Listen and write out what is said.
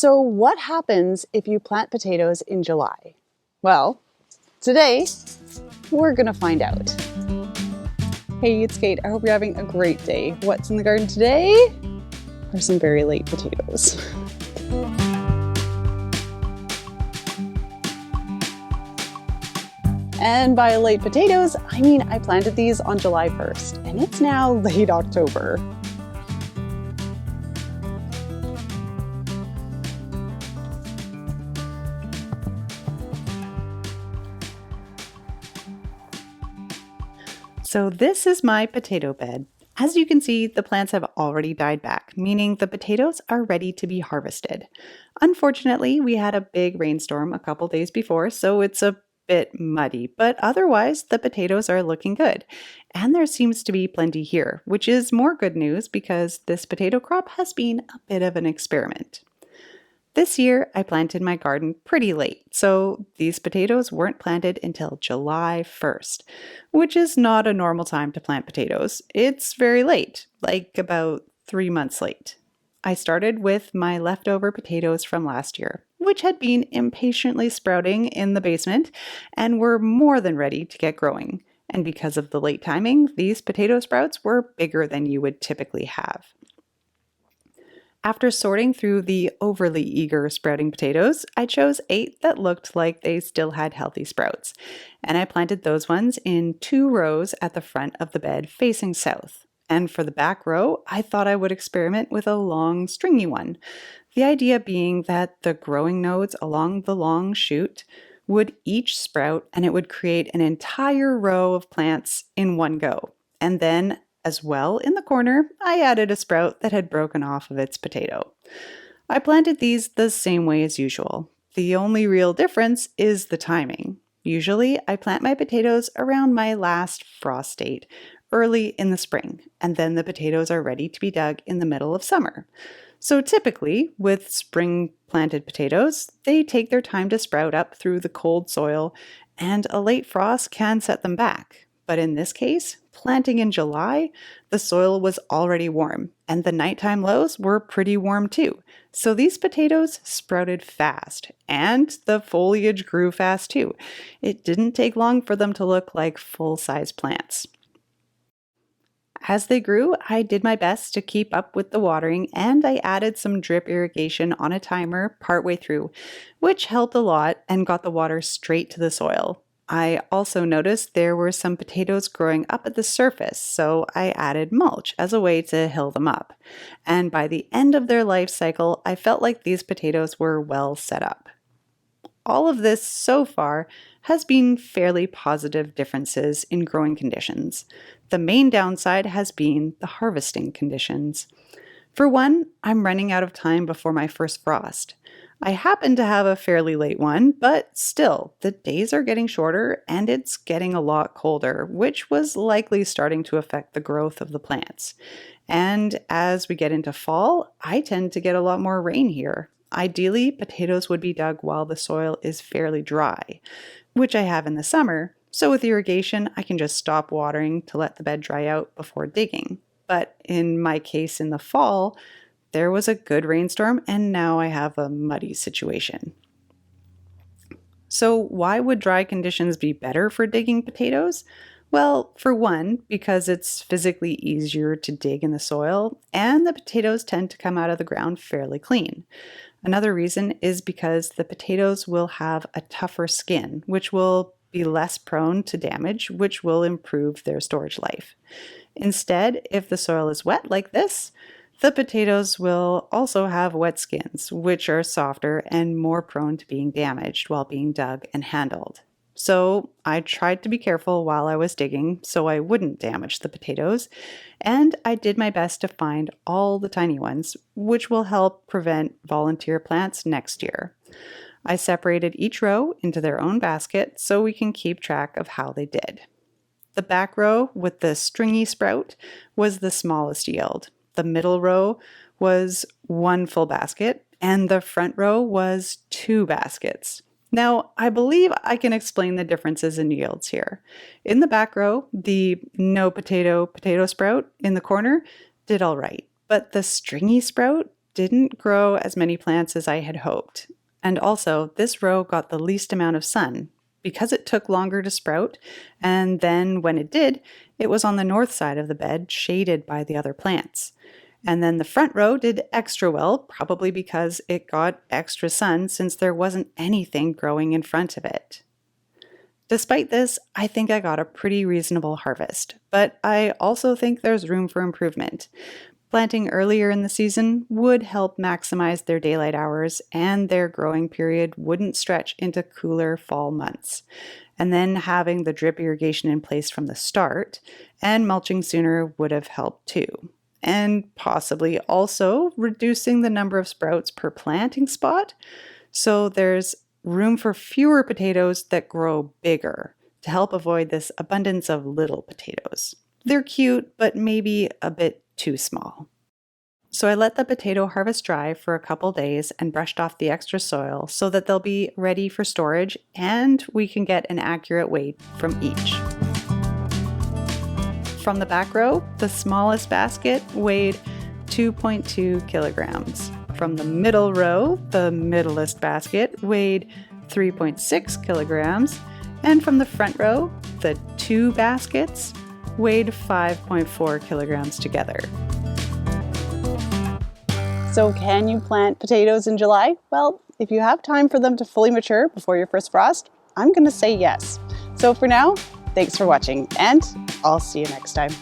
So what happens if you plant potatoes in July? Well, today we're gonna find out. Hey, it's Kate. I hope you're having a great day. What's in the garden today? Are some very late potatoes. And by late potatoes, I mean I planted these on July 1st, and it's now late October. So this is my potato bed. As you can see, the plants have already died back, meaning the potatoes are ready to be harvested. Unfortunately, we had a big rainstorm a couple days before, so it's a bit muddy, but otherwise the potatoes are looking good. And there seems to be plenty here, which is more good news because this potato crop has been a bit of an experiment. This year, I planted my garden pretty late, so these potatoes weren't planted until July 1st, which is not a normal time to plant potatoes. It's very late, like about 3 months late. I started with my leftover potatoes from last year, which had been impatiently sprouting in the basement and were more than ready to get growing. And because of the late timing, these potato sprouts were bigger than you would typically have. After sorting through the overly eager sprouting potatoes, I chose 8 that looked like they still had healthy sprouts, and I planted those ones in 2 rows at the front of the bed facing south. And for the back row, I thought I would experiment with a long, stringy one. The idea being that the growing nodes along the long shoot would each sprout and it would create an entire row of plants in one go. And then as well, in the corner, I added a sprout that had broken off of its potato. I planted these the same way as usual. The only real difference is the timing. Usually, I plant my potatoes around my last frost date, early in the spring, and then the potatoes are ready to be dug in the middle of summer. So typically, with spring planted potatoes, they take their time to sprout up through the cold soil, and a late frost can set them back. But in this case, planting in July, the soil was already warm, and the nighttime lows were pretty warm too. So these potatoes sprouted fast, and the foliage grew fast too. It didn't take long for them to look like full-size plants. As they grew, I did my best to keep up with the watering, and I added some drip irrigation on a timer partway through, which helped a lot and got the water straight to the soil. I also noticed there were some potatoes growing up at the surface, so I added mulch as a way to hill them up. And by the end of their life cycle, I felt like these potatoes were well set up. All of this so far has been fairly positive differences in growing conditions. The main downside has been the harvesting conditions. For one, I'm running out of time before my first frost. I happen to have a fairly late one, but still, the days are getting shorter and it's getting a lot colder, which was likely starting to affect the growth of the plants. And as we get into fall, I tend to get a lot more rain here. Ideally, potatoes would be dug while the soil is fairly dry, which I have in the summer, so with irrigation, I can just stop watering to let the bed dry out before digging. But in my case in the fall, there was a good rainstorm and now I have a muddy situation. So why would dry conditions be better for digging potatoes? Well, for one, because it's physically easier to dig in the soil and the potatoes tend to come out of the ground fairly clean. Another reason is because the potatoes will have a tougher skin, which will be less prone to damage, which will improve their storage life. Instead, if the soil is wet like this, the potatoes will also have wet skins, which are softer and more prone to being damaged while being dug and handled. So I tried to be careful while I was digging so I wouldn't damage the potatoes, and I did my best to find all the tiny ones, which will help prevent volunteer plants next year. I separated each row into their own basket so we can keep track of how they did. The back row with the stringy sprout was the smallest yield. The middle row was 1 full basket, and the front row was 2 baskets. Now, I believe I can explain the differences in yields here. In the back row, the no potato sprout in the corner did all right, but the stringy sprout didn't grow as many plants as I had hoped. And also, this row got the least amount of sun because it took longer to sprout, and then when it did, it was on the north side of the bed, shaded by the other plants. And then the front row did extra well, probably because it got extra sun since there wasn't anything growing in front of it. Despite this, I think I got a pretty reasonable harvest, but I also think there's room for improvement. Planting earlier in the season would help maximize their daylight hours, and their growing period wouldn't stretch into cooler fall months. And then having the drip irrigation in place from the start and mulching sooner would have helped too. And possibly also reducing the number of sprouts per planting spot, so there's room for fewer potatoes that grow bigger to help avoid this abundance of little potatoes. They're cute, but maybe a bit too small. So I let the potato harvest dry for a couple days and brushed off the extra soil so that they'll be ready for storage and we can get an accurate weight from each. From the back row, the smallest basket weighed 2.2 kilograms. From the middle row, the middlest basket weighed 3.6 kilograms. And from the front row, the two baskets weighed 5.4 kilograms together. So can you plant potatoes in July? Well, if you have time for them to fully mature before your first frost, I'm going to say yes. So for now, thanks for watching, and I'll see you next time.